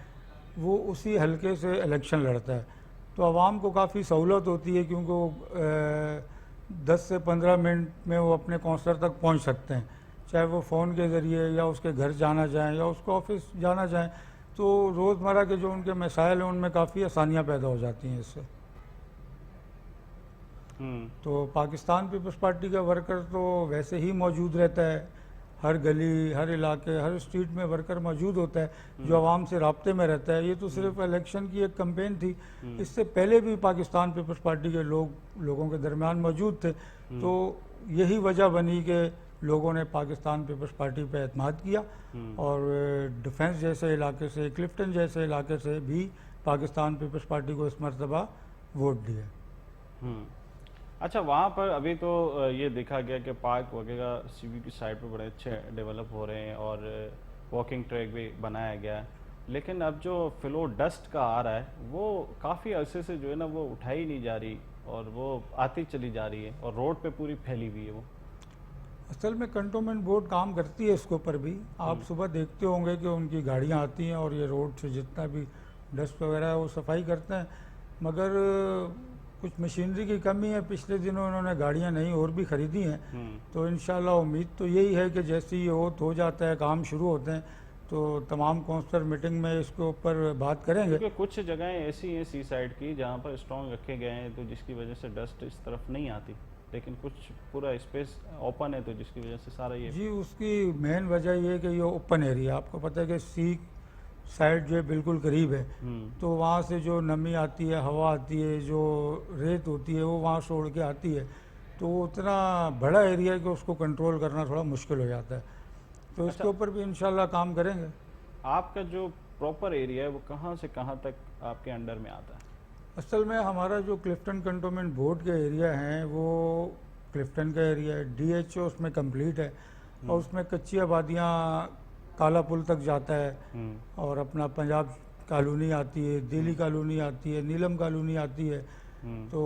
वो उसी हलके से इलेक्शन लड़ता है। तो आवाम को काफ़ी सहूलत होती है, क्योंकि वो 10 से 15 मिनट में वो अपने काउंसलर तक पहुंच सकते हैं, चाहे वो फ़ोन के ज़रिए या उसके घर जाना चाहें या उसके ऑफिस जाना चाहें। तो रोज़मर्रा के जो उनके मसाइल हैं उनमें काफ़ी आसानियाँ पैदा हो जाती हैं इससे। तो पाकिस्तान पीपल्स पार्टी का वर्कर तो वैसे ही मौजूद रहता है, हर गली, हर इलाके, हर स्ट्रीट में वर्कर मौजूद होता है जो आवाम से राब्ते में रहता है। ये तो सिर्फ इलेक्शन की एक कैंपेन थी, इससे पहले भी पाकिस्तान पीपल्स पार्टी के लोगों के दरमियान मौजूद थे। तो यही वजह बनी कि लोगों ने पाकिस्तान पीपल्स पार्टी पर एतमाद किया, और डिफेंस जैसे इलाके से, क्लिफ्टन जैसे इलाके से भी पाकिस्तान पीपल्स पार्टी को इस मरतबा वोट दिए। अच्छा, वहाँ पर अभी तो ये देखा गया कि पार्क वगैरह CB की साइड पे बड़े अच्छे डेवलप हो रहे हैं और वॉकिंग ट्रैक भी बनाया गया है, लेकिन अब जो फ्लो डस्ट का आ रहा है वो काफ़ी अरसे से जो है ना वो उठाई नहीं जा रही और वो आती चली जा रही है और रोड पे पूरी फैली हुई है वो। असल में कंटोनमेंट बोर्ड काम करती है इसके ऊपर भी। आप सुबह देखते होंगे कि उनकी गाड़ियाँ आती हैं और ये रोड से जितना भी डस्ट वगैरह है वो सफाई करते हैं, मगर कुछ मशीनरी की कमी है। पिछले दिनों उन्होंने गाड़ियां नहीं और भी ख़रीदी हैं, तो इंशाल्लाह उम्मीद तो यही है कि जैसे ये हो जाता है, काम शुरू होते हैं, तो तमाम काउंसलर मीटिंग में इसके ऊपर बात करेंगे। क्योंकि कुछ जगहें ऐसी हैं सी साइड की जहाँ पर स्ट्रॉन्ग रखे गए हैं, तो जिसकी वजह से डस्ट इस तरफ नहीं आती, लेकिन कुछ पूरा स्पेस ओपन है तो जिसकी वजह से सारा ये जी, उसकी मेन वजह ये है कि ये ओपन एरिया, आपको पता है कि सी साइड जो है बिल्कुल करीब है, तो वहाँ से जो नमी आती है, हवा आती है, जो रेत होती है वो वहाँ से उड़ के आती है, तो वो उतना बड़ा एरिया है कि उसको कंट्रोल करना थोड़ा मुश्किल हो जाता है। तो इसके ऊपर भी इंशाल्लाह काम करेंगे। आपका जो प्रॉपर एरिया है वो कहाँ से कहाँ तक आपके अंडर में आता है? असल में हमारा जो क्लिफ्टन कंटोनमेंट बोर्ड का एरिया है वो क्लिफ्टन का एरिया है, DHA उसमें कंप्लीट है, और उसमें कच्ची आबादियाँ काला पुल तक जाता है, और अपना पंजाब कॉलोनी आती है, दिल्ली कॉलोनी आती है, नीलम कॉलोनी आती है, तो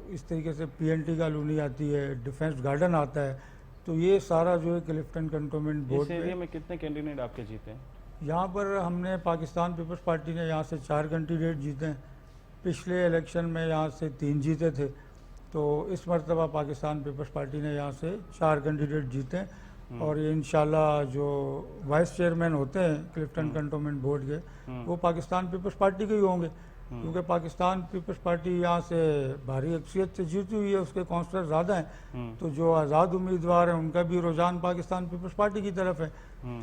इस तरीके से PNT कॉलोनी आती है, डिफेंस गार्डन आता है। तो ये सारा जो है क्लिफ्टन कंटोनमेंट बोर्ड इस एरिया में कितने कैंडिडेट आपके जीते हैं? यहाँ पर हमने पाकिस्तान पीपल्स पार्टी ने यहाँ से 4 कैंडिडेट जीते हैं। पिछले इलेक्शन में यहाँ से 3 जीते थे, तो इस मरतबा पाकिस्तान पीपल्स पार्टी ने यहाँ से 4 कैंडिडेट जीते हैं, और ये इंशाल्लाह जो वाइस चेयरमैन होते हैं क्लिफ्टन कंटोनमेंट बोर्ड के, वो पाकिस्तान पीपल्स पार्टी के ही होंगे, क्योंकि पाकिस्तान पीपल्स पार्टी यहाँ से भारी अक्सरियत से जीती हुई है, उसके काउंसलर ज़्यादा हैं, तो जो आज़ाद उम्मीदवार हैं उनका भी रुझान पाकिस्तान पीपल्स पार्टी की तरफ है।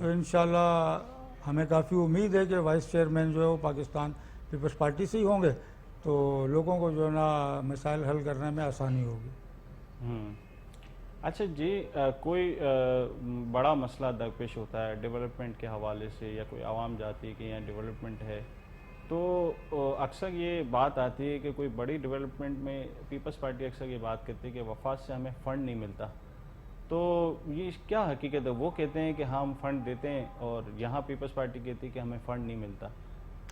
तो इंशाल्लाह हमें काफ़ी उम्मीद है कि वाइस चेयरमैन जो है वो पाकिस्तान पीपल्स पार्टी से ही होंगे, तो लोगों को जो है ना मसाइल हल करने में आसानी होगी। अच्छा जी, कोई बड़ा मसला दरपेश होता है डेवलपमेंट के हवाले से, या कोई आवाम जाती है कि यहाँ डेवलपमेंट है, तो अक्सर ये बात आती है कि कोई बड़ी डेवलपमेंट में पीपल्स पार्टी अक्सर ये बात कहती है कि वफाक से हमें फ़ंड नहीं मिलता। तो ये क्या हकीकत है? वो कहते हैं कि हम फ़ंड देते हैं और यहाँ पीपल्स पार्टी कहती है कि हमें फ़ंड नहीं मिलता।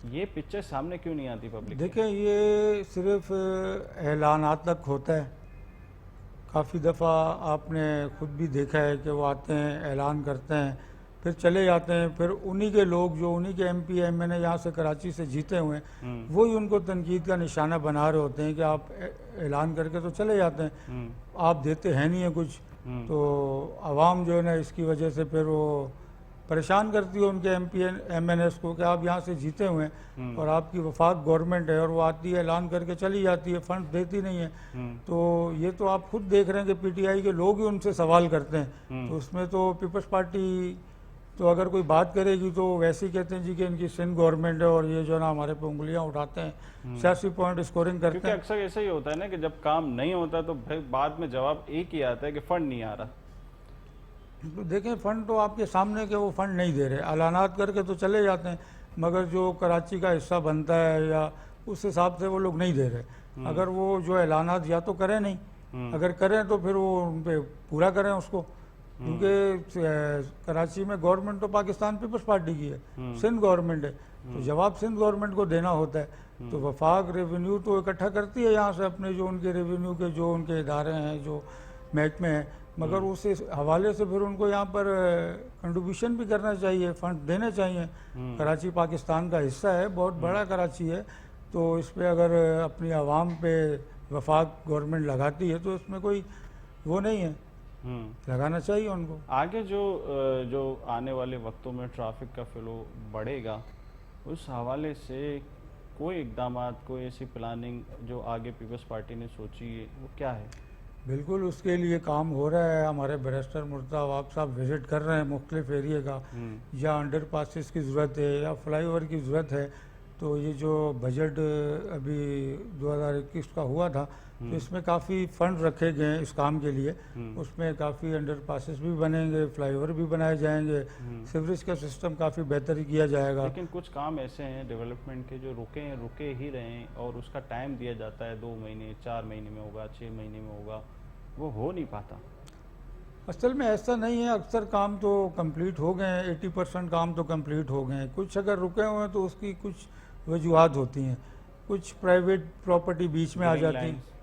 ये पिक्चर सामने क्यों नहीं आती पब्लिक? देखिए, ये सिर्फ ऐलानात तक होता है काफ़ी दफ़ा आपने खुद भी देखा है कि वो आते हैं, ऐलान करते हैं, फिर चले जाते हैं, फिर उन्हीं के लोग जो उन्हीं के MP MNA यहाँ से कराची से जीते हुए हैं वही उनको तनकीद का निशाना बना रहे होते हैं कि आप ऐलान करके तो चले जाते हैं, आप देते हैं नहीं है कुछ। तो आवाम जो है ना इसकी वजह से फिर वो परेशान करती है उनके MP MNAs को कि आप यहाँ से जीते हुए हैं और आपकी वफाक गवर्नमेंट है और वो आती है ऐलान करके चली जाती है, फंड देती नहीं है। तो ये तो आप खुद देख रहे हैं कि PTI के लोग ही उनसे सवाल करते हैं। तो उसमें तो पीपल्स पार्टी तो अगर कोई बात करेगी तो वैसे ही कहते हैं जी कि इनकी सिंध गवर्नमेंट है और ये जो ना हमारे पे उंगलियां उठाते हैं, सियासी पॉइंट स्कोरिंग करते क्योंकि हैं। अक्सर ऐसा ही होता है ना कि जब काम नहीं होता तो फिर बाद में जवाब एक ही आता है कि फंड नहीं आ रहा। तो देखें फंड तो आपके सामने के वो फंड नहीं दे रहे, ऐलानात करके तो चले जाते हैं, मगर जो कराची का हिस्सा बनता है या उस हिसाब से वो लोग नहीं दे रहे। अगर वो जो ऐलानात या तो करें नहीं, अगर करें तो फिर वो उन पे पूरा करें उसको, क्योंकि कराची में गवर्नमेंट तो पाकिस्तान पीपल्स पार्टी की है, सिंध गवर्नमेंट है, तो जवाब सिंध गवर्नमेंट को देना होता है। तो वफाक रेवेन्यू तो इकट्ठा करती है यहाँ से अपने जो उनके रेवेन्यू के जो उनके इदारे हैं, जो महकमे हैं, मगर उस हवाले से फिर उनको यहाँ पर कंट्रीब्यूशन भी करना चाहिए, फंड देने चाहिए। कराची पाकिस्तान का हिस्सा है, बहुत बड़ा कराची है, तो इस पर अगर अपनी आवाम पे वफाक गवर्नमेंट लगाती है तो इसमें कोई वो नहीं है, लगाना चाहिए उनको। आगे जो आने वाले वक्तों में ट्रैफिक का फ्लो बढ़ेगा, उस हवाले से कोई इकदामात, कोई ऐसी प्लानिंग जो आगे पीपल्स पार्टी ने सोची है वो क्या है? बिल्कुल उसके लिए काम हो रहा है। हमारे बैरिस्टर मुर्तज़ा साहब विज़िट कर रहे हैं मुख्तलिफ एरिया का, या अंडर पासिस की ज़रूरत है या फ्लाईओवर की ज़रूरत है। तो ये जो बजट अभी 2021 का हुआ था तो इसमें काफ़ी फ़ंड रखे गए हैं इस काम के लिए। उसमें काफ़ी अंडर पासिस भी बनेंगे, फ्लाईओवर भी बनाए जाएंगे, सीवरेज का सिस्टम काफ़ी बेहतर किया जाएगा। लेकिन कुछ काम ऐसे हैं डेवलपमेंट के जो रुके ही रहें और उसका टाइम दिया जाता है 2 महीने, 4 महीने में होगा, 6 महीने में होगा, वो हो नहीं पाता। असल में ऐसा नहीं है, अक्सर काम तो कंप्लीट हो गए हैं, 80% काम तो कंप्लीट हो गए हैं। कुछ अगर रुके हुए हैं तो उसकी कुछ वजूहत होती हैं, कुछ प्राइवेट प्रॉपर्टी बीच में आ जाती है।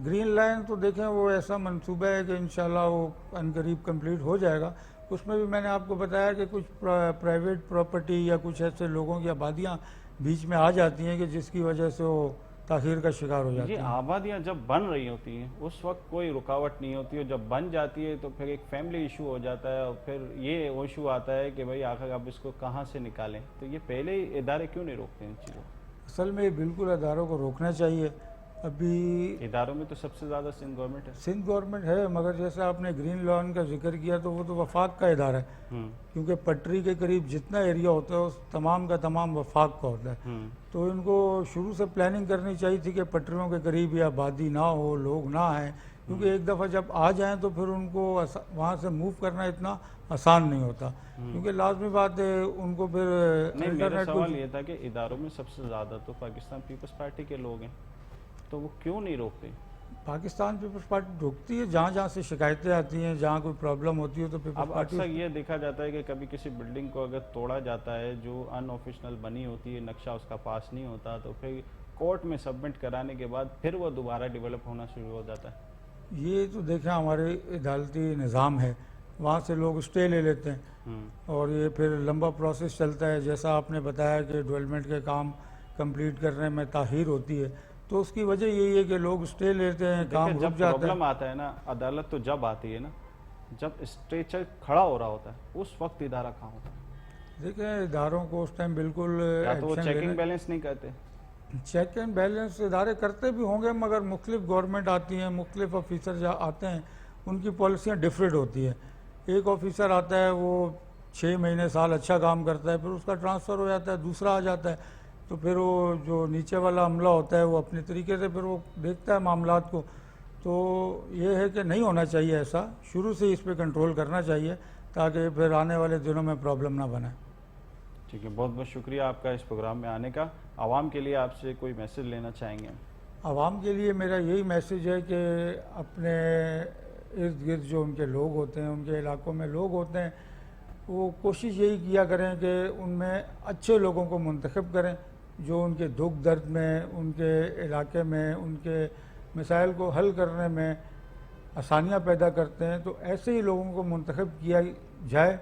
ग्रीन लाइन तो देखें वो ऐसा मंसूबा है कि इंशाल्लाह वो अनकरीब कंप्लीट हो जाएगा। उसमें भी मैंने आपको बताया कि कुछ प्राइवेट प्रॉपर्टी या कुछ ऐसे लोगों की आबादियाँ बीच में आ जाती हैं कि जिसकी वजह से वो ताखीर का शिकार हो जाती ये है। आबादियाँ जब बन रही होती हैं उस वक्त कोई रुकावट नहीं होती है, जब बन जाती है तो फिर एक फैमिली इशू हो जाता है और फिर ये वो इशू आता है कि भाई आखिर आप इसको कहाँ से निकालें। तो ये पहले ही इदारे क्यों नहीं रोकते इन चीज़ों को? असल में बिल्कुल इदारों को रोकना चाहिए। अभी इदारों में तो सबसे ज़्यादा सिंध गवर्नमेंट है। सिंध गवर्नमेंट है, मगर जैसे आपने ग्रीन लॉन का जिक्र किया तो वो तो वफाक का इदारा है, क्योंकि पटरी के करीब जितना एरिया होता है उस तमाम का तमाम वफाक का होता है। तो इनको शुरू से प्लानिंग करनी चाहिए थी कि पटरियों के करीब या आबादी ना हो, लोग ना आए, क्योंकि एक दफ़ा जब आ जाएं तो फिर उनको वहाँ से मूव करना इतना आसान नहीं होता, क्योंकि लाजमी बात है उनको फिर नहीं। मेरा सवाल ये था कि इदारों में सबसे ज़्यादा तो पाकिस्तान पीपल्स पार्टी के लोग हैं, तो वो क्यों नहीं रोकते? पाकिस्तान पीपल्स पार्टी रोकती है जहाँ जहाँ से शिकायतें आती हैं, जहाँ कोई प्रॉब्लम होती है तो पीपल्स अब पार्टी। अक्सर ये देखा जाता है कि कभी किसी बिल्डिंग को अगर तोड़ा जाता है जो अनऑफिशियल बनी होती है, नक्शा उसका पास नहीं होता, तो फिर कोर्ट में सबमिट कराने के बाद फिर वो दोबारा डेवलप होना शुरू हो जाता है। ये तो देखें हमारे अदालती निज़ाम है, वहाँ से लोग स्टे ले लेते हैं और ये फिर लंबा प्रोसेस चलता है। जैसा आपने बताया कि डेवलपमेंट के काम कंप्लीट करने में ताख़ीर होती है, तो उसकी वजह यही है कि लोग स्टे लेते हैं, काम रुक जब जाता है। प्रॉब्लम आता है ना, अदालत तो जब आती है ना जब स्ट्रेचर खड़ा हो रहा होता है, उस वक्त इदारा कहाँ होता है? देखिए इदारों को उस टाइम बिल्कुल या तो वो एक्शन चेकिंग लेना। बैलेंस नहीं करते। चेक एंड बैलेंस इदारे करते भी होंगे, मगर मुख्तलिफ गवर्नमेंट आती हैं, मुख्तलिफ ऑफिसर आते हैं, उनकी पॉलिसियाँ डिफरेंट होती हैं। एक ऑफिसर आता है वो 6 महीने साल अच्छा काम करता है, फिर उसका ट्रांसफ़र हो जाता है, दूसरा आ जाता है, तो फिर वो जो नीचे वाला अमला होता है वो अपने तरीके से फिर वो देखता है मामलात को। तो ये है कि नहीं होना चाहिए ऐसा, शुरू से इस पर कंट्रोल करना चाहिए ताकि फिर आने वाले दिनों में प्रॉब्लम ना बने। ठीक है, बहुत बहुत शुक्रिया आपका इस प्रोग्राम में आने का। आवाम के लिए आपसे कोई मैसेज लेना चाहेंगे? आवाम के लिए मेरा यही मैसेज है कि अपने इर्द गिर्द जो उनके लोग होते हैं, उनके इलाकों में लोग होते हैं, वो कोशिश यही किया करें कि उनमें अच्छे लोगों को मुंतखब करें जो उनके दुख दर्द में, उनके इलाके में, उनके मसाइल को हल करने में आसानियाँ पैदा करते हैं, तो ऐसे ही लोगों को मुंतखब किया जाए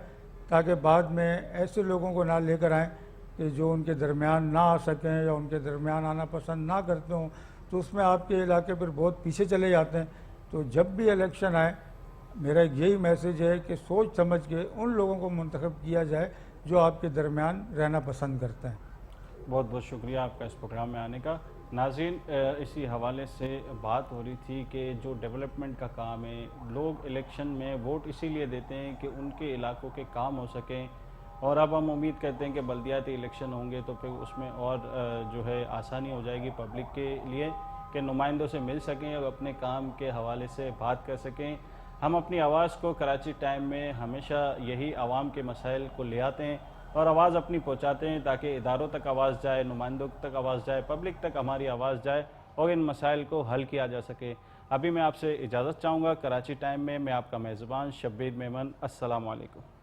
ताकि बाद में ऐसे लोगों को ना लेकर आएँ कि जो उनके दरमियान ना आ सकें या उनके दरमियान आना पसंद ना करते हों, तो उसमें आपके इलाके पर बहुत पीछे चले जाते हैं। तो जब भी इलेक्शन आए, मेरा यही मैसेज है कि सोच समझ के उन लोगों को मुंतखब किया जाए जो आपके दरमियान रहना पसंद करते हैं। बहुत बहुत शुक्रिया आपका इस प्रोग्राम में आने का। नाज़रीन, इसी हवाले से बात हो रही थी कि जो डेवलपमेंट का काम है, लोग इलेक्शन में वोट इसीलिए देते हैं कि उनके इलाकों के काम हो सकें, और अब हम उम्मीद करते हैं कि बल्दियाती इलेक्शन होंगे तो फिर उसमें और जो है आसानी हो जाएगी पब्लिक के लिए कि नुमाइंदों से मिल सकें और अपने काम के हवाले से बात कर सकें। हम अपनी आवाज़ को कराची टाइम में हमेशा यही आवाम के मसाइल को ले आते हैं और आवाज़ अपनी पहुंचाते हैं ताकि इदारों तक आवाज़ जाए, नुमाइंदों तक आवाज़ जाए, पब्लिक तक हमारी आवाज़ जाए और इन मसाइल को हल किया जा सके। अभी मैं आपसे इजाज़त चाहूँगा। कराची टाइम में मैं आपका मेज़बान शब्बीर मेमन। अस्सलाम वालेकुम।